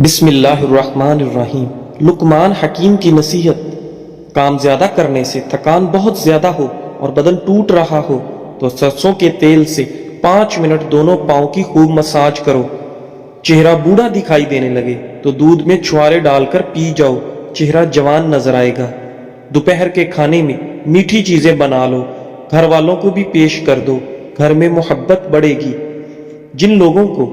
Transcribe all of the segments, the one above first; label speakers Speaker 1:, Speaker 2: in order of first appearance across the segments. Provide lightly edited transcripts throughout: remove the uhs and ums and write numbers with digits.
Speaker 1: بسم اللہ الرحمن الرحیم۔ لقمان حکیم کی نصیحت۔ کام زیادہ کرنے سے تھکان بہت زیادہ ہو اور بدن ٹوٹ رہا ہو تو سرسوں کے تیل سے 5 منٹ دونوں پاؤں کی خوب مساج کرو۔ چہرہ بوڑھا دکھائی دینے لگے تو دودھ میں چھوارے ڈال کر پی جاؤ، چہرہ جوان نظر آئے گا۔ دوپہر کے کھانے میں میٹھی چیزیں بنا لو، گھر والوں کو بھی پیش کر دو، گھر میں محبت بڑھے گی۔ جن لوگوں کو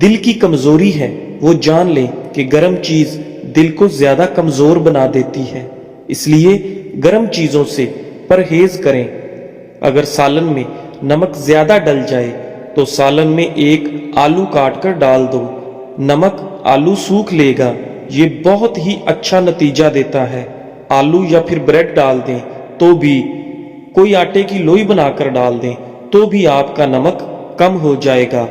Speaker 1: دل کی کمزوری ہے وہ جان لیں کہ گرم چیز دل کو زیادہ کمزور بنا دیتی ہے، اس لیے گرم چیزوں سے پرہیز کریں۔ اگر سالن میں نمک زیادہ ڈل جائے تو سالن میں ایک آلو کاٹ کر ڈال دو، نمک آلو سوکھ لے گا، یہ بہت ہی اچھا نتیجہ دیتا ہے۔ آلو یا پھر بریڈ ڈال دیں تو بھی، کوئی آٹے کی لوئی بنا کر ڈال دیں تو بھی آپ کا نمک کم ہو جائے گا۔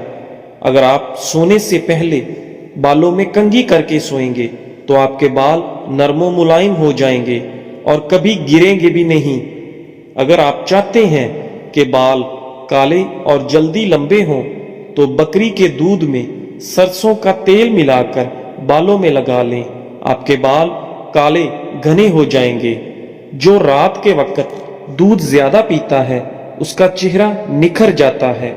Speaker 1: اگر آپ سونے سے پہلے بالوں میں کنگھی کر کے سوئیں گے تو آپ کے بال نرم و ملائم ہو جائیں گے اور کبھی گریں گے بھی نہیں۔ اگر آپ چاہتے ہیں کہ بال کالے اور جلدی لمبے ہوں تو بکری کے دودھ میں سرسوں کا تیل ملا کر بالوں میں لگا لیں، آپ کے بال کالے گھنے ہو جائیں گے۔ جو رات کے وقت دودھ زیادہ پیتا ہے اس کا چہرہ نکھر جاتا ہے۔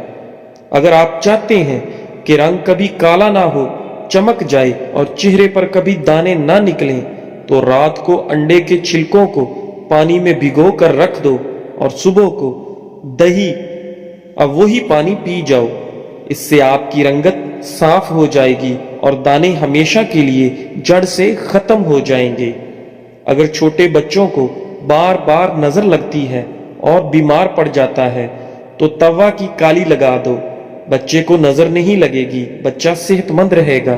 Speaker 1: اگر آپ چاہتے ہیں کہ رنگ کبھی کالا نہ ہو، چمک جائے اور چہرے پر کبھی دانے نہ نکلیں تو رات کو انڈے کے چھلکوں کو پانی میں بھگو کر رکھ دو اور صبح کو دہی اب وہی پانی پی جاؤ۔ اس سے آپ کی رنگت صاف ہو جائے گی اور دانے ہمیشہ کے لیے جڑ سے ختم ہو جائیں گے۔ اگر چھوٹے بچوں کو بار بار نظر لگتی ہے اور بیمار پڑ جاتا ہے تو توا کی کالی لگا دو، بچے کو نظر نہیں لگے گی، بچہ صحت مند رہے گا۔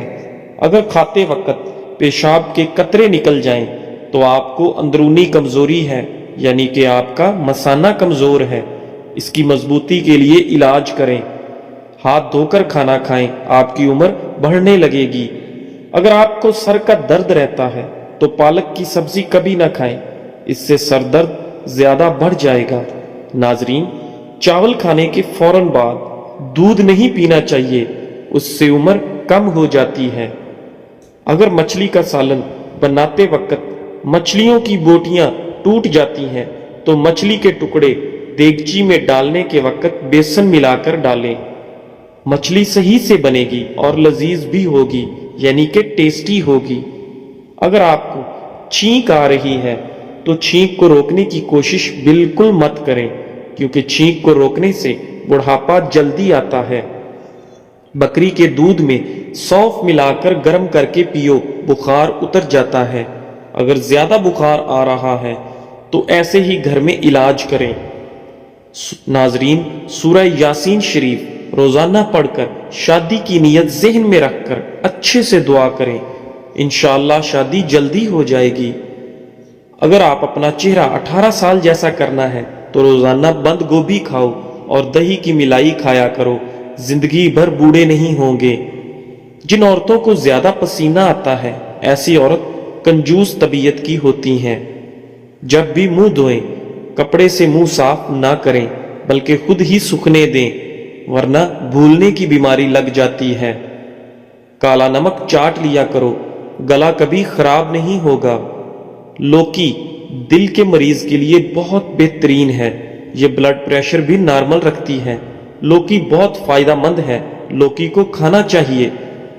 Speaker 1: اگر کھاتے وقت پیشاب کے قطرے نکل جائیں تو آپ کو اندرونی کمزوری ہے، یعنی کہ آپ کا مثانہ کمزور ہے۔ اس کی مضبوطی کے لیے علاج کریں۔ ہاتھ دھو کر کھانا کھائیں، آپ کی عمر بڑھنے لگے گی۔ اگر آپ کو سر کا درد رہتا ہے تو پالک کی سبزی کبھی نہ کھائیں، اس سے سر درد زیادہ بڑھ جائے گا۔ ناظرین، چاول کھانے کے فوراً بعد دودھ نہیں پینا چاہیے، اس سے عمر کم ہو جاتی ہے۔ اگر مچھلی کا سالن بناتے وقت مچھلیوں کی بوٹیاں ٹوٹ جاتی ہیں تو مچھلی کے ٹکڑے دیگچی میں ڈالنے کے وقت بیسن ملا کر ڈالیں، مچھلی صحیح سے بنے گی اور لذیذ بھی ہوگی، یعنی کہ ٹیسٹی ہوگی۔ اگر آپ کو چھینک آ رہی ہے تو چھینک کو روکنے کی کوشش بالکل مت کریں، کیونکہ چھینک کو روکنے سے بڑھاپا جلدی آتا ہے۔ بکری کے دودھ میں سونف ملا کر گرم کر کے پیو، بخار اتر جاتا ہے۔ اگر زیادہ بخار آ رہا ہے تو ایسے ہی گھر میں علاج کریں۔ ناظرین، سورہ یاسین شریف روزانہ پڑھ کر شادی کی نیت ذہن میں رکھ کر اچھے سے دعا کریں، انشاءاللہ شادی جلدی ہو جائے گی۔ اگر آپ اپنا چہرہ 18 سال جیسا کرنا ہے تو روزانہ بند گوبھی کھاؤ اور دہی کی ملائی کھایا کرو، زندگی بھر بوڑھے نہیں ہوں گے۔ جن عورتوں کو زیادہ پسینہ آتا ہے ایسی عورت کنجوس طبیعت کی ہوتی ہیں۔ جب بھی منہ دھوئیں کپڑے سے منہ صاف نہ کریں بلکہ خود ہی سوکھنے دیں، ورنہ بھولنے کی بیماری لگ جاتی ہے۔ کالا نمک چاٹ لیا کرو، گلا کبھی خراب نہیں ہوگا۔ لوکی دل کے مریض کے لیے بہت بہترین ہے، یہ بلڈ پریشر بھی نارمل رکھتی ہے۔ لوکی بہت فائدہ مند ہے، لوکی کو کھانا چاہیے،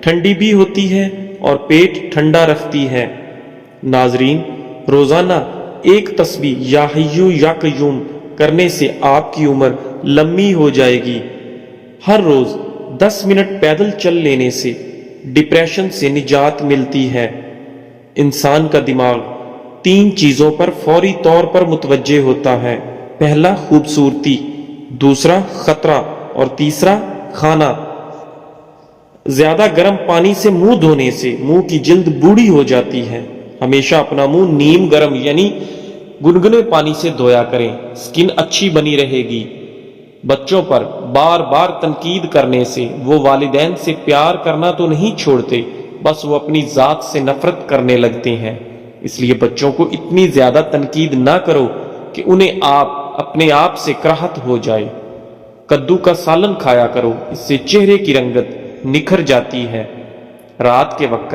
Speaker 1: ٹھنڈی بھی ہوتی ہے اور پیٹ ٹھنڈا رکھتی ہے۔ ناظرین، روزانہ ایک تسبیح یا حیو یا قیوم کرنے سے آپ کی عمر لمبی ہو جائے گی۔ ہر روز 10 منٹ پیدل چل لینے سے ڈپریشن سے نجات ملتی ہے۔ انسان کا دماغ 3 چیزوں پر فوری طور پر متوجہ ہوتا ہے، پہلا خوبصورتی، دوسرا خطرہ اور تیسرا کھانا۔ زیادہ گرم پانی سے منہ دھونے سے منہ کی جلد بوڑھی ہو جاتی ہے۔ ہمیشہ اپنا منہ نیم گرم یعنی گنگنے پانی سے دھویا کریں، سکن اچھی بنی رہے گی۔ بچوں پر بار بار تنقید کرنے سے وہ والدین سے پیار کرنا تو نہیں چھوڑتے، بس وہ اپنی ذات سے نفرت کرنے لگتے ہیں۔ اس لیے بچوں کو اتنی زیادہ تنقید نہ کرو کہ انہیں اپنے آپ سے کراہت ہو جائے۔ کدو کا سالن کھایا کرو، اس سے چہرے کی رنگت نکھر جاتی ہے۔ رات کے وقت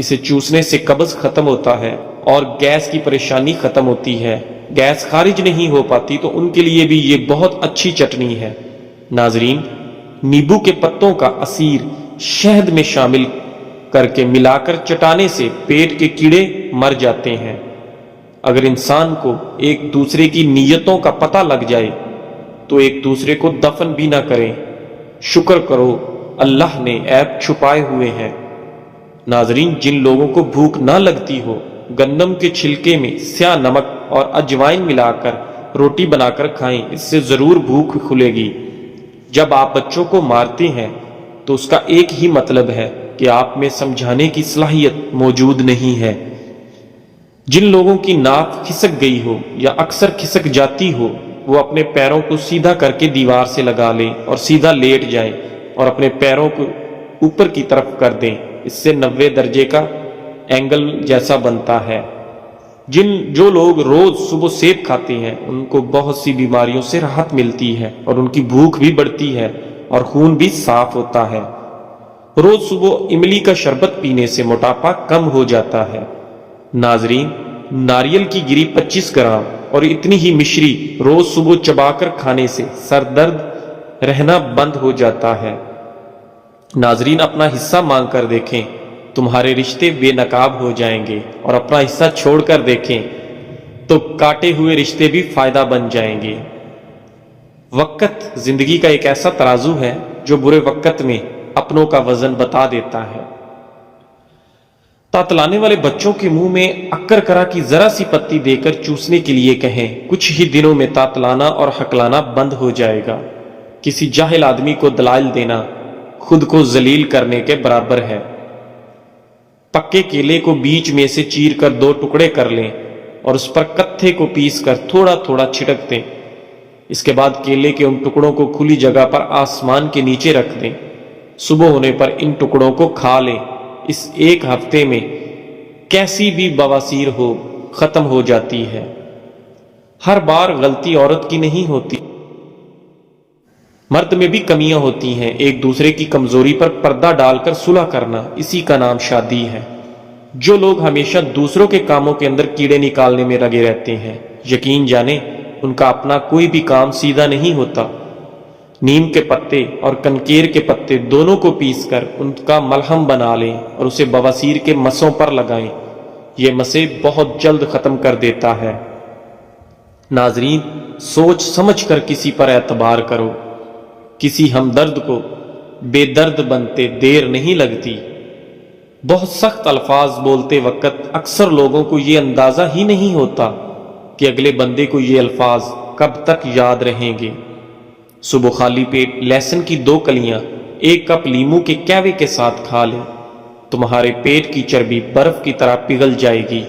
Speaker 1: اسے چوسنے سے قبض ختم ہوتا ہے اور گیس کی پریشانی ختم ہوتی ہے۔ گیس خارج نہیں ہو پاتی تو ان کے لیے بھی یہ بہت اچھی چٹنی ہے۔ ناظرین، نیبو کے پتوں کا عصیر شہد میں شامل کر کے ملا کر چٹانے سے پیٹ کے کیڑے مر جاتے ہیں۔ اگر انسان کو ایک دوسرے کی نیتوں کا پتہ لگ جائے تو ایک دوسرے کو دفن بھی نہ کریں۔ شکر کرو اللہ نے عیب چھپائے ہوئے ہیں۔ ناظرین، جن لوگوں کو بھوک نہ لگتی ہو، گندم کے چھلکے میں سیاہ نمک اور اجوائن ملا کر روٹی بنا کر کھائیں، اس سے ضرور بھوک کھلے گی۔ جب آپ بچوں کو مارتے ہیں تو اس کا ایک ہی مطلب ہے کہ آپ میں سمجھانے کی صلاحیت موجود نہیں ہے۔ جن لوگوں کی ناک کھسک گئی ہو یا اکثر کھسک جاتی ہو، وہ اپنے پیروں کو سیدھا کر کے دیوار سے لگا لیں اور سیدھا لیٹ جائیں اور اپنے پیروں کو اوپر کی طرف کر دیں۔ اس سے 90 درجے کا اینگل جیسا بنتا ہے۔ جو لوگ روز صبح سیب کھاتے ہیں ان کو بہت سی بیماریوں سے راحت ملتی ہے اور ان کی بھوک بھی بڑھتی ہے اور خون بھی صاف ہوتا ہے۔ روز صبح املی کا شربت پینے سے موٹاپا کم ہو جاتا ہے۔ ناظرین، ناریل کی گری 25 گرام اور اتنی ہی مشری روز صبح چبا کر کھانے سے سر درد رہنا بند ہو جاتا ہے۔ ناظرین، اپنا حصہ مانگ کر دیکھیں، تمہارے رشتے بے نقاب ہو جائیں گے، اور اپنا حصہ چھوڑ کر دیکھیں تو کاٹے ہوئے رشتے بھی فائدہ بن جائیں گے۔ وقت زندگی کا ایک ایسا ترازو ہے جو برے وقت میں اپنوں کا وزن بتا دیتا ہے۔ تاتلانے والے بچوں کے منہ میں اکر کرا کی ذرا سی پتی دے کر چوسنے کے لیے کہیں، کچھ ہی دنوں میں تاتلانا اور ہکلانا بند ہو جائے گا۔ کسی جاہل آدمی کو دلائل دینا خود کو ذلیل کرنے کے برابر ہے۔ پکے کیلے کو بیچ میں سے چیر کر 2 ٹکڑے کر لیں اور اس پر کتھے کو پیس کر تھوڑا تھوڑا چھڑک دیں۔ اس کے بعد کیلے کے ان ٹکڑوں کو کھلی جگہ پر آسمان کے نیچے رکھ دیں۔ صبح ہونے پر ان ٹکڑوں کو کھا لیں۔ اس 1 ہفتے میں کیسی بھی بواسیر ہو ختم ہو جاتی ہے۔ ہر بار غلطی عورت کی نہیں ہوتی، مرد میں بھی کمیاں ہوتی ہیں۔ ایک دوسرے کی کمزوری پر پردہ ڈال کر صلح کرنا، اسی کا نام شادی ہے۔ جو لوگ ہمیشہ دوسروں کے کاموں کے اندر کیڑے نکالنے میں لگے رہتے ہیں، یقین جانیں ان کا اپنا کوئی بھی کام سیدھا نہیں ہوتا۔ نیم کے پتے اور کنکیر کے پتے دونوں کو پیس کر ان کا ملہم بنا لیں اور اسے بواسیر کے مسوں پر لگائیں۔ یہ مسے بہت جلد ختم کر دیتا ہے۔ ناظرین، سوچ سمجھ کر کسی پر اعتبار کرو۔ کسی ہمدرد کو بے درد بنتے دیر نہیں لگتی۔ بہت سخت الفاظ بولتے وقت اکثر لوگوں کو یہ اندازہ ہی نہیں ہوتا کہ اگلے بندے کو یہ الفاظ کب تک یاد رہیں گے۔ صبح خالی پیٹ لہسن کی 2 کلیاں 1 کپ لیمو کے کہوے کے ساتھ کھا لیں، تمہارے پیٹ کی چربی برف کی طرح پگھل جائے گی۔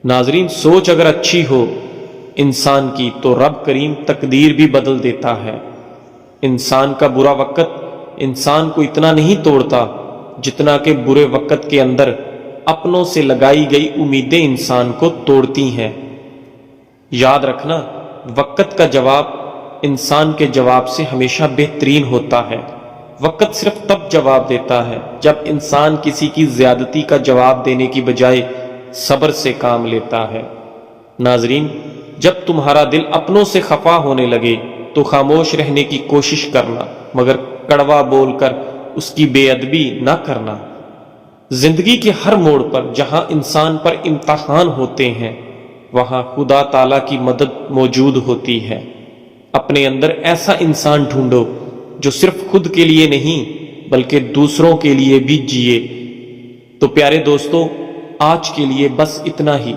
Speaker 1: ناظرین، سوچ اگر اچھی ہو انسان کی تو رب کریم تقدیر بھی بدل دیتا ہے۔ انسان کا برا وقت انسان کو اتنا نہیں توڑتا جتنا کہ برے وقت کے اندر اپنوں سے لگائی گئی امیدیں انسان کو توڑتی ہیں۔ یاد رکھنا، وقت کا جواب انسان کے جواب سے ہمیشہ بہترین ہوتا ہے۔ وقت صرف تب جواب دیتا ہے جب انسان کسی کی زیادتی کا جواب دینے کی بجائے صبر سے کام لیتا ہے۔ ناظرین، جب تمہارا دل اپنوں سے خفا ہونے لگے تو خاموش رہنے کی کوشش کرنا، مگر کڑوا بول کر اس کی بے ادبی نہ کرنا۔ زندگی کے ہر موڑ پر جہاں انسان پر امتحان ہوتے ہیں وہاں خدا تعالیٰ کی مدد موجود ہوتی ہے۔ اپنے اندر ایسا انسان ڈھونڈو جو صرف خود کے لیے نہیں بلکہ دوسروں کے لیے بھی جیے۔ تو پیارے دوستو، آج کے لیے بس اتنا ہی۔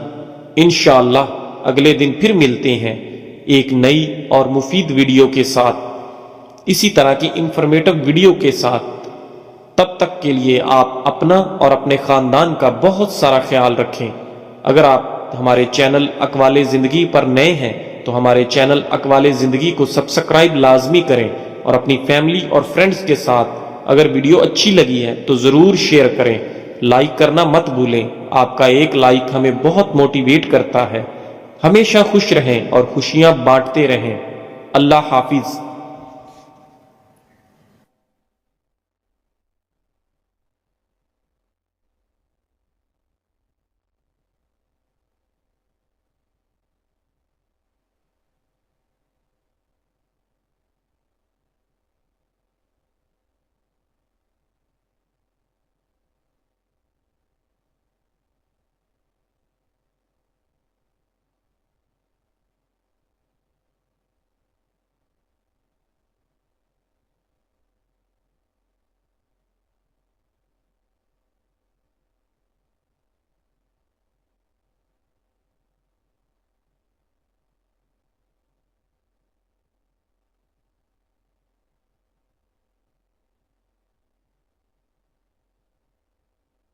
Speaker 1: انشاءاللہ اگلے دن پھر ملتے ہیں ایک نئی اور مفید ویڈیو کے ساتھ، اسی طرح کی انفارمیٹو ویڈیو کے ساتھ۔ تب تک کے لیے آپ اپنا اور اپنے خاندان کا بہت سارا خیال رکھیں۔ اگر آپ ہمارے چینل اقوال زندگی پر نئے ہیں تو ہمارے چینل اقوال زندگی کو سبسکرائب لازمی کریں اور اپنی فیملی اور فرینڈز کے ساتھ اگر ویڈیو اچھی لگی ہے تو ضرور شیئر کریں۔ لائک کرنا مت بھولیں، آپ کا ایک لائک ہمیں بہت موٹیویٹ کرتا ہے۔ ہمیشہ خوش رہیں اور خوشیاں بانٹتے رہیں۔ اللہ حافظ۔